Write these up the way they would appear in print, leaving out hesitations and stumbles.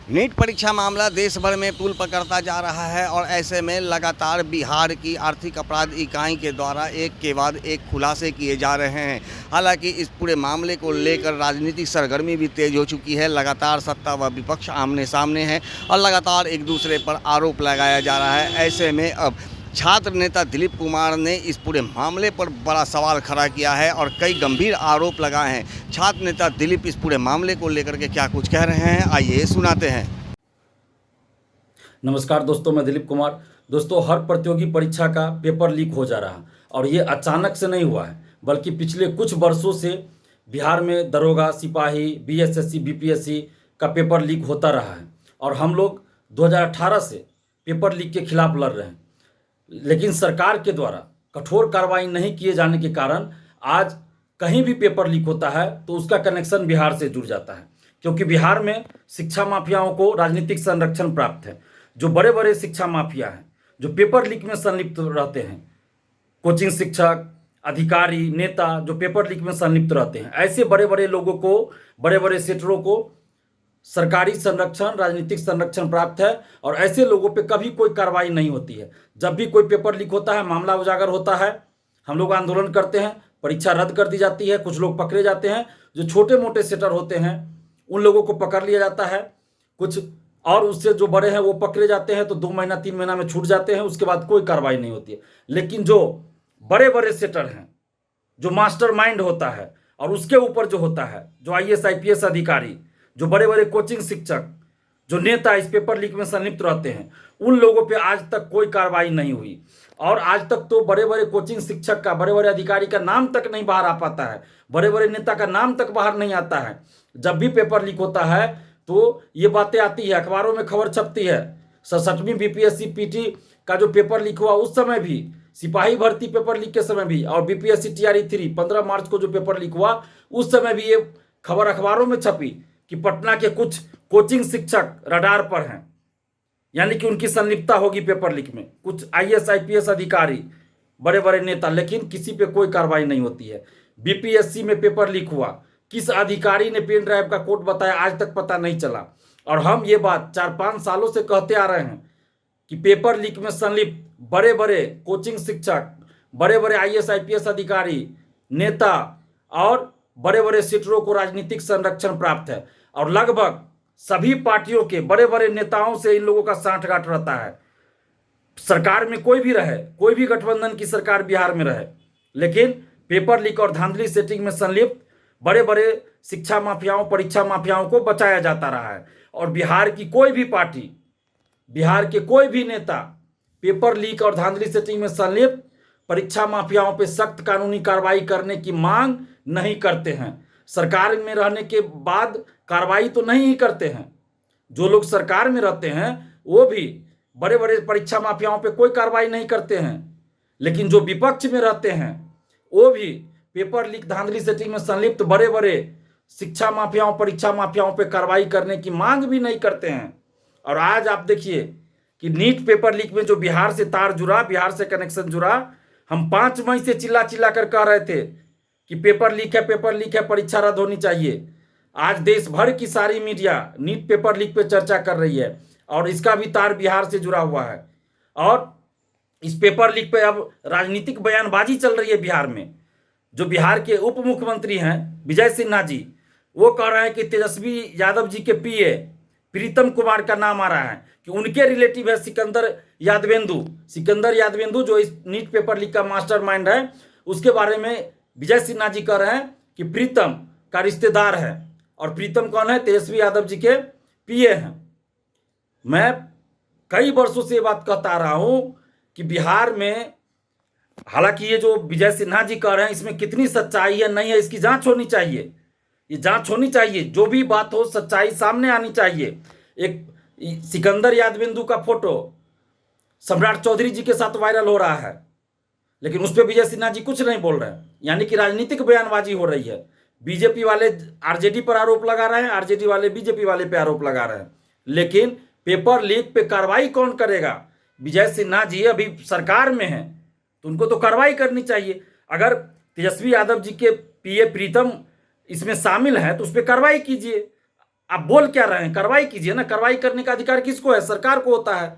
NEET परीक्षा मामला देश भर में तूल पकड़ता जा रहा है और ऐसे में लगातार बिहार की आर्थिक अपराध इकाई के द्वारा एक के बाद एक खुलासे किए जा रहे हैं। हालांकि इस पूरे मामले को लेकर राजनीतिक सरगर्मी भी तेज हो चुकी है। लगातार सत्ता व विपक्ष आमने सामने है और लगातार एक दूसरे पर आरोप लगाया जा रहा है। ऐसे में अब छात्र नेता दिलीप कुमार ने इस पूरे मामले पर बड़ा सवाल खड़ा किया है और कई गंभीर आरोप लगाए हैं। छात्र नेता दिलीप इस पूरे मामले को लेकर के क्या कुछ कह रहे हैं, आइए सुनाते हैं। नमस्कार दोस्तों, मैं दिलीप कुमार। दोस्तों, हर प्रतियोगी परीक्षा का पेपर लीक हो जा रहा और ये अचानक से नहीं हुआ है, बल्कि पिछले कुछ वर्षों से बिहार में दरोगा, सिपाही, बीएसएससी, बीपीएससी का पेपर लीक होता रहा है और हम लोग 2018 से पेपर लीक के खिलाफ लड़ रहे हैं। लेकिन सरकार के द्वारा कठोर कार्रवाई नहीं किए जाने के कारण आज कहीं भी पेपर लीक होता है तो उसका कनेक्शन बिहार से जुड़ जाता है, क्योंकि बिहार में शिक्षा माफियाओं को राजनीतिक संरक्षण प्राप्त है। जो बड़े बड़े शिक्षा माफिया हैं, जो पेपर लीक में संलिप्त रहते हैं, कोचिंग शिक्षक, अधिकारी, नेता जो पेपर लीक में संलिप्त रहते हैं, ऐसे बड़े बड़े लोगों को, बड़े बड़े सेटरों को सरकारी संरक्षण, राजनीतिक संरक्षण प्राप्त है और ऐसे लोगों पे कभी कोई कार्रवाई नहीं होती है। जब भी कोई पेपर लीक होता है, मामला उजागर होता है, हम लोग आंदोलन करते हैं, परीक्षा रद्द कर दी जाती है, कुछ लोग पकड़े जाते हैं। जो छोटे मोटे सेटर होते हैं उन लोगों को पकड़ लिया जाता है, कुछ और उससे जो बड़े हैं वो पकड़े जाते हैं तो 2 महीना 3 महीना में छूट जाते हैं, उसके बाद कोई कार्रवाई नहीं होती है। लेकिन जो बड़े बड़े सेटर हैं, जो मास्टरमाइंड होता है और उसके ऊपर जो होता है, जो आईएएस आईपीएस अधिकारी, जो बड़े बड़े कोचिंग शिक्षक, जो नेता इस पेपर लीक में संलिप्त रहते हैं, उन लोगों पे आज तक कोई कार्रवाई नहीं हुई। और आज तक तो बड़े बड़े कोचिंग शिक्षक का, बड़े बड़े अधिकारी का नाम तक नहीं बाहर आ पाता है, बड़े बड़े नेता का नाम तक बाहर नहीं आता है। जब भी पेपर लीक होता है तो ये बातें आती है, अखबारों में खबर छपती है। 67वीं बीपीएससी पीटी का जो पेपर लीक हुआ उस समय भी, सिपाही भर्ती पेपर लीक के समय भी, और बीपीएससी टीआरई 3 15 मार्च को जो पेपर लीक हुआ उस समय भी ये खबर अखबारों में छपी कि पटना के कुछ कोचिंग शिक्षक रडार पर हैं, यानी कि उनकी संलिप्तता होगी पेपर लीक में, कुछ आईएएस आईपीएस अधिकारी, बड़े बड़े नेता, लेकिन किसी पे कोई कार्रवाई नहीं होती है। बीपीएससी में पेपर लीक हुआ, किस अधिकारी ने पेन ड्राइव का कोड बताया आज तक पता नहीं चला। और हम ये बात 4-5 सालों से कहते आ रहे हैं कि पेपर लीक में संलिप्त बड़े बड़े कोचिंग शिक्षक, बड़े बड़े आईएएस आईपीएस अधिकारी, नेता और बड़े बड़े सीटरों को राजनीतिक संरक्षण प्राप्त है और लगभग सभी पार्टियों के बड़े बड़े नेताओं से इन लोगों का सांठगांठ रहता है। सरकार में कोई भी रहे, कोई भी गठबंधन की सरकार बिहार में रहे, लेकिन पेपर लीक और धांधली सेटिंग में संलिप्त बड़े बड़े शिक्षा माफियाओं, परीक्षा माफियाओं को बचाया जाता रहा है। और बिहार की कोई भी पार्टी, बिहार के कोई भी नेता पेपर लीक और धांधली सेटिंग में संलिप्त परीक्षा माफियाओं पर सख्त कानूनी कार्रवाई करने की मांग नहीं करते हैं। सरकार में रहने के बाद कार्रवाई तो नहीं ही करते हैं। जो लोग सरकार में रहते हैं वो भी बड़े बड़े परीक्षा माफियाओं पे कोई कार्रवाई नहीं करते हैं, लेकिन जो विपक्ष में रहते हैं वो भी पेपर लीक धांधली सेटिंग में संलिप्त बड़े बड़े शिक्षा माफियाओं, परीक्षा माफियाओं पे कार्रवाई करने की मांग भी नहीं करते हैं। और आज आप देखिए कि नीट पेपर लीक में जो बिहार से तार जुड़ा, बिहार से कनेक्शन जुड़ा, हम 5 मई से चिल्ला चिल्ला कर कह रहे थे कि पेपर लीक है, पेपर लीक है, परीक्षा रद्द होनी चाहिए। आज देश भर की सारी मीडिया नीट पेपर लीक पे चर्चा कर रही है और इसका भी तार बिहार से जुड़ा हुआ है। और इस पेपर लीक पे अब राजनीतिक बयानबाजी चल रही है बिहार में। जो बिहार के उप मुख्यमंत्री हैं विजय सिन्हा जी, वो कह रहे हैं कि तेजस्वी यादव जी के पीए प्रीतम कुमार का नाम आ रहा है कि उनके रिलेटिव है सिकंदर यादवेंदु। सिकंदर यादवेंदु जो इस नीट पेपर लीक का मास्टरमाइंड है, उसके बारे में विजय सिन्हा जी कह रहे हैं कि प्रीतम का रिश्तेदार है। और प्रीतम कौन है? तेजस्वी यादव जी के पीए हैं। मैं कई वर्षों से ये बात कहता आ रहा हूं कि बिहार में, हालांकि ये जो विजय सिन्हा जी कह रहे हैं इसमें कितनी सच्चाई है नहीं है इसकी जांच होनी चाहिए। ये जांच होनी चाहिए, जो भी बात हो सच्चाई सामने आनी चाहिए। एक सिकंदर यादवेंदु का फोटो सम्राट चौधरी जी के साथ वायरल हो रहा है, लेकिन उस पर विजय सिन्हा जी कुछ नहीं बोल रहे हैं, यानी कि राजनीतिक बयानबाजी हो रही है। बीजेपी वाले आरजेडी पर आरोप लगा रहे हैं, आरजेडी वाले बीजेपी वाले पे आरोप लगा रहे हैं, लेकिन पेपर लीक पे कार्रवाई कौन करेगा? विजय सिन्हा जी अभी सरकार में हैं तो उनको तो कार्रवाई करनी चाहिए। अगर तेजस्वी यादव जी के पीए प्रीतम इसमें शामिल है तो उस पर कार्रवाई कीजिए। आप बोल क्या रहे हैं? कार्रवाई कीजिए ना। कार्रवाई करने का अधिकार किसको है? सरकार को होता है।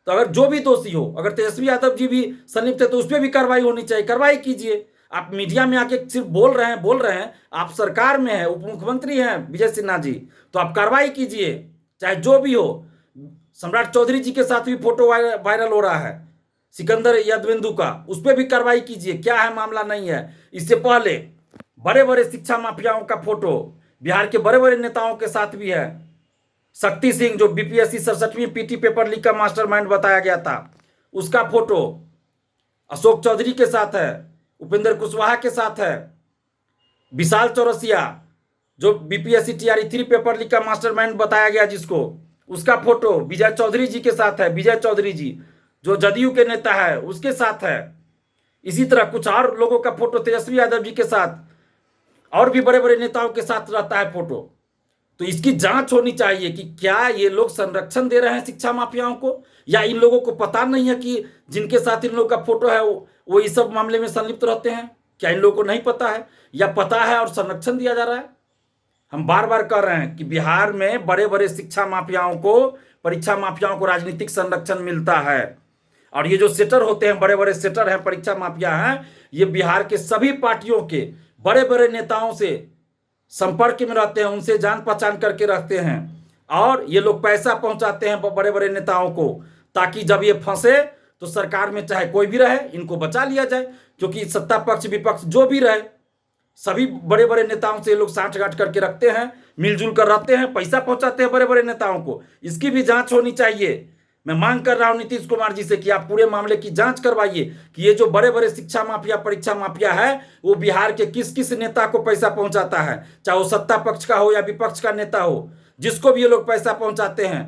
तो अगर जो भी दोषी हो, अगर तेजस्वी यादव जी भी संलिप्त है तो उस पर भी कार्रवाई होनी चाहिए। कार्रवाई कीजिए। आप मीडिया में आके सिर्फ बोल रहे हैं। आप सरकार में हैं, उप मुख्यमंत्री हैं विजय सिन्हा जी, तो आप कार्रवाई कीजिए, चाहे जो भी हो। सम्राट चौधरी जी के साथ भी फोटो वायरल हो रहा है, सिकंदर यादवेंदु का, उस पर भी कार्रवाई कीजिए। क्या है मामला? नहीं है। इससे पहले बड़े बड़े शिक्षा माफियाओं का फोटो बिहार के बड़े बड़े नेताओं के साथ भी है। शक्ति सिंह जो बीपीएससी 67वीं पीटी पेपर लीक का मास्टरमाइंड बताया गया था, उसका फोटो अशोक चौधरी के साथ है, उपेंद्र कुशवाहा के साथ है। विशाल चौरसिया जो बीपीएससी टीआरई 3 पेपर लीक का मास्टरमाइंड बताया गया जिसको, उसका फोटो विजय चौधरी जी के साथ है। विजय चौधरी जी जो जदयू के नेता है उसके साथ है। इसी तरह कुछ और लोगों का फोटो तेजस्वी यादव जी के साथ और भी बड़े बड़े नेताओं के साथ रहता है फोटो। तो इसकी जांच होनी चाहिए कि क्या ये लोग संरक्षण दे रहे हैं शिक्षा माफियाओं को, या इन लोगों को पता नहीं है कि जिनके साथ इन लोगों का फोटो है वो इस सब मामले में संलिप्त रहते हैं। क्या इन लोगों को नहीं पता है, या पता है और संरक्षण दिया जा रहा है? हम बार बार कह रहे हैं कि बिहार में बड़े बड़े शिक्षा माफियाओं को, परीक्षा माफियाओं को राजनीतिक संरक्षण मिलता है। और ये जो सेटर होते हैं, बड़े बड़े सेटर हैं, परीक्षा माफिया हैं, ये बिहार के सभी पार्टियों के बड़े बड़े नेताओं से संपर्क में रहते हैं, उनसे जान पहचान करके रखते हैं। और ये लोग पैसा पहुंचाते हैं बड़े बड़े नेताओं को, ताकि जब ये फंसे तो सरकार में चाहे कोई भी रहे, इनको बचा लिया जाए। क्योंकि सत्ता पक्ष विपक्ष जो भी रहे, सभी बड़े बड़े नेताओं से ये लोग साठगांठ करके रखते हैं, मिलजुल कर रहते हैं, पैसा पहुंचाते हैं बड़े बड़े नेताओं को। इसकी भी जांच होनी चाहिए। मैं मांग कर रहा हूं नीतीश कुमार जी से कि आप पूरे मामले की जांच करवाइए कि ये जो बड़े बड़े शिक्षा माफिया, परीक्षा माफिया है, वो बिहार के किस किस नेता को पैसा पहुंचाता है, चाहे वो सत्ता पक्ष का हो या विपक्ष का नेता हो, जिसको भी ये लोग पैसा पहुंचाते हैं,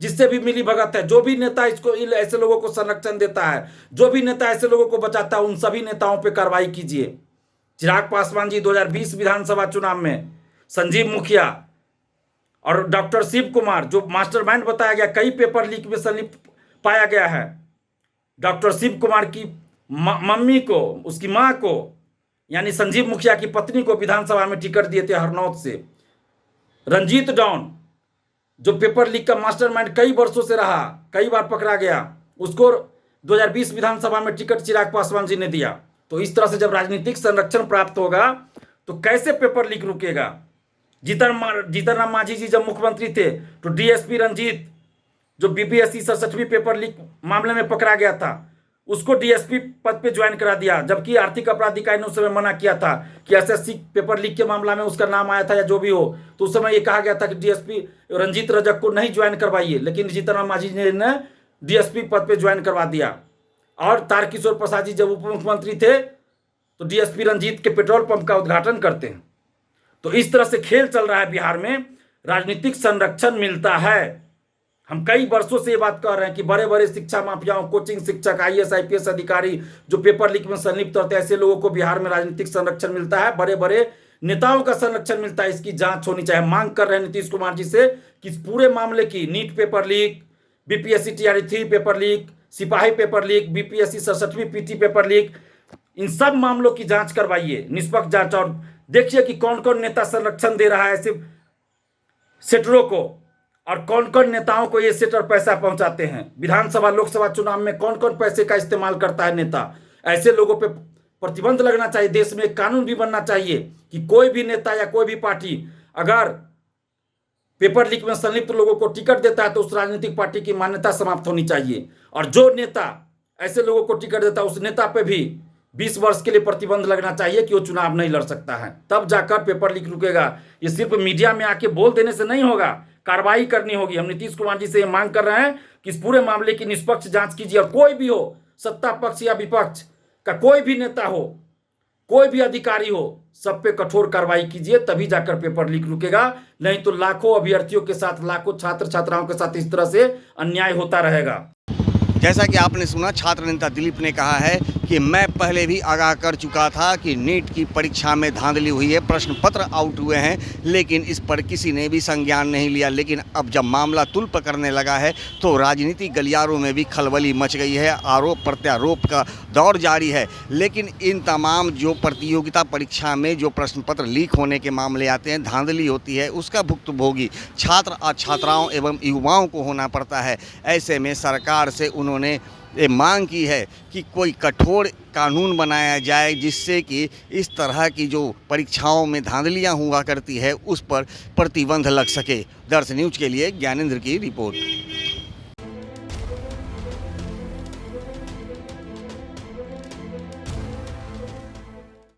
जिससे भी मिली भगत है, जो भी नेता इसको ऐसे लोगों को संरक्षण देता है, जो भी नेता ऐसे लोगों को बचाता है, उन सभी नेताओं पर कार्रवाई कीजिए। चिराग पासवान जी 2020 विधानसभा चुनाव में, संजीव मुखिया और डॉक्टर शिव कुमार जो मास्टरमाइंड बताया गया, कई पेपर लीक में संलिप्त पाया गया है। डॉक्टर शिव कुमार की मम्मी को, उसकी मां को, यानी संजीव मुखिया की पत्नी को विधानसभा में टिकट दिए थे हरनौत से। रंजीत डॉन जो पेपर लीक का मास्टरमाइंड कई वर्षों से रहा, कई बार पकड़ा गया, उसको 2020 विधानसभा में टिकट चिराग पासवान जी ने दिया। तो इस तरह से जब राजनीतिक संरक्षण प्राप्त होगा तो कैसे पेपर लीक रुकेगा? जीतन राम मांझी जी जब मुख्यमंत्री थे तो डीएसपी रंजीत जो बीपीएससी 67वीं पेपर लीक मामले में पकड़ा गया था, उसको डीएसपी पद पे ज्वाइन करा दिया, जबकि आर्थिक अपराध इकाई ने उस समय मना किया था कि एसएससी पेपर लीक के मामला में उसका नाम आया था या जो भी हो, तो उस समय ये कहा गया था कि डीएसपी रंजीत रजक को नहीं ज्वाइन करवाइए। लेकिन जीतन राम मांझी ने डीएसपी पद पे ज्वाइन करवा दिया। और तारकिशोर प्रसाद जी जब उप मुख्यमंत्री थे तो डीएसपी रंजीत के पेट्रोल पंप का उद्घाटन करते हैं। तो इस तरह से खेल चल रहा है बिहार में, राजनीतिक संरक्षण मिलता है। हम कई वर्षों से ये बात कर रहे हैं कि बड़े बड़े शिक्षा माफियाओं, कोचिंग शिक्षक, आईएएस आईपीएस अधिकारी जो पेपर लीक में संलिप्त होते हैं, ऐसे लोगों को बिहार में राजनीतिक संरक्षण मिलता है, बड़े बड़े नेताओं का संरक्षण मिलता है। इसकी जांच होनी चाहिए। मांग कर रहे हैं नीतीश कुमार जी से कि इस पूरे मामले की, NEET paper leak, BPSC TRE 3 paper leak, सिपाही पेपर लीक, बीपीएससी 67वीं पीटी पेपर लीक, इन सब मामलों की जांच करवाइए, निष्पक्ष जांच। और देखिए कि कौन कौन नेता संरक्षण दे रहा है ऐसे सेटरों को, और कौन कौन नेताओं को ये सेटर पैसा पहुंचाते हैं। विधानसभा लोकसभा चुनाव में कौन कौन पैसे का इस्तेमाल करता है नेता, ऐसे लोगों पे प्रतिबंध लगना चाहिए। देश में एक कानून भी बनना चाहिए कि कोई भी नेता या कोई भी पार्टी अगर पेपर लीक में संलिप्त लोगों को टिकट देता है तो उस राजनीतिक पार्टी की मान्यता समाप्त होनी चाहिए। और जो नेता ऐसे लोगों को टिकट देता है उस नेता पे भी 20 वर्ष के लिए प्रतिबंध लगना चाहिए कि वो चुनाव नहीं लड़ सकता है, तब जाकर पेपर लीक रुकेगा। ये सिर्फ मीडिया में आके बोल देने से नहीं होगा, कार्रवाई करनी होगी। हम नीतीश कुमार जी से ये मांग कर रहे हैं कि इस पूरे मामले की निष्पक्ष जांच कीजिए, और कोई भी हो, सत्ता पक्ष या विपक्ष का कोई भी नेता हो, कोई भी अधिकारी हो, सब पे कठोर कार्रवाई कीजिए, तभी जाकर पेपर लीक रुकेगा। नहीं तो लाखों अभ्यर्थियों के साथ, लाखों छात्र छात्राओं के साथ इस तरह से अन्याय होता रहेगा। जैसा कि आपने सुना, छात्र नेता दिलीप ने कहा है कि मैं पहले भी आगाह कर चुका था कि नीट की परीक्षा में धांधली हुई है, प्रश्न पत्र आउट हुए हैं, लेकिन इस पर किसी ने भी संज्ञान नहीं लिया। लेकिन अब जब मामला तुल पकड़ने लगा है तो राजनीतिक गलियारों में भी खलबली मच गई है, आरोप प्रत्यारोप का दौर जारी है। लेकिन इन तमाम जो प्रतियोगिता परीक्षा में जो प्रश्न पत्र लीक होने के मामले आते हैं, धांधली होती है, उसका भुक्तभोगी छात्र और छात्राओं एवं युवाओं को होना पड़ता है। ऐसे में सरकार से उन्होंने ये मांग की है कि कोई कठोर कानून बनाया जाए जिससे कि इस तरह की जो परीक्षाओं में धांधलियां हुआ करती है उस पर प्रतिबंध लग सके। दर्श न्यूज़ के लिए ज्ञानेंद्र की रिपोर्ट।